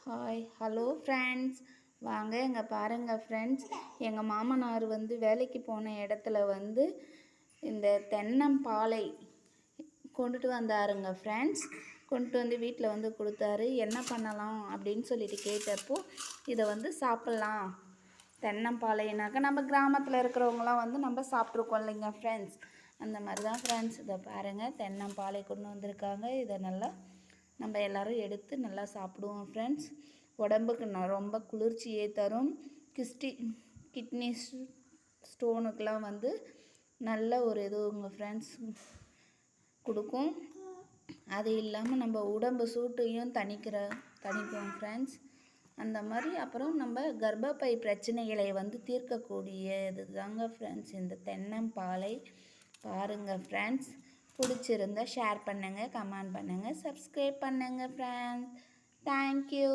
Hi hello friends. வாங்க இங்கே பாருங்கள் ஃப்ரெண்ட்ஸ், எங்கள் மாமனார் வேலைக்கு போன இடத்துல இந்த தென்னம்பாலை கொண்டுட்டு வந்தாருங்க ஃப்ரெண்ட்ஸ். கொண்டுட்டு வீட்டில் கொடுத்தாரு. என்ன பண்ணலாம் அப்படின்னு சொல்லிட்டு கேட்டப்போ இதை சாப்பிட்லாம். தென்னம்பாலைனாக்கா நம்ம கிராமத்தில் இருக்கிறவங்களாம் நம்ம சாப்பிட்ருக்கோம் இல்லைங்க ஃப்ரெண்ட்ஸ். அந்த மாதிரி தான் ஃப்ரெண்ட்ஸ். இதை பாருங்கள், தென்னம்பாலை கொண்டு வந்திருக்காங்க. இதை நல்லா நம்ம எல்லோரும் எடுத்து நல்லா சாப்பிடுவோம் ஃப்ரெண்ட்ஸ். உடம்புக்கு ரொம்ப குளிர்ச்சியே தரும். கிட்னி ஸ்டோனுக்கெலாம் நல்ல ஒரு இதுங்க ஃப்ரெண்ட்ஸ் கொடுக்கும். அது இல்லாமல் நம்ம உடம்பு சூட்டையும் தணிக்கும் ஃப்ரெண்ட்ஸ். அந்த மாதிரி அப்புறம் நம்ம கர்ப்பப்பை பிரச்சனைகளை தீர்க்கக்கூடியது தாங்க ஃப்ரெண்ட்ஸ் இந்த தென்னம்பாலை. பாருங்கள் ஃப்ரெண்ட்ஸ், பிடிச்சிருந்தா ஷேர் பண்ணுங்கள், கமெண்ட் பண்ணுங்கள், சப்ஸ்கிரைப் பண்ணுங்கள் ஃப்ரெண்ட்ஸ். தேங்க்யூ.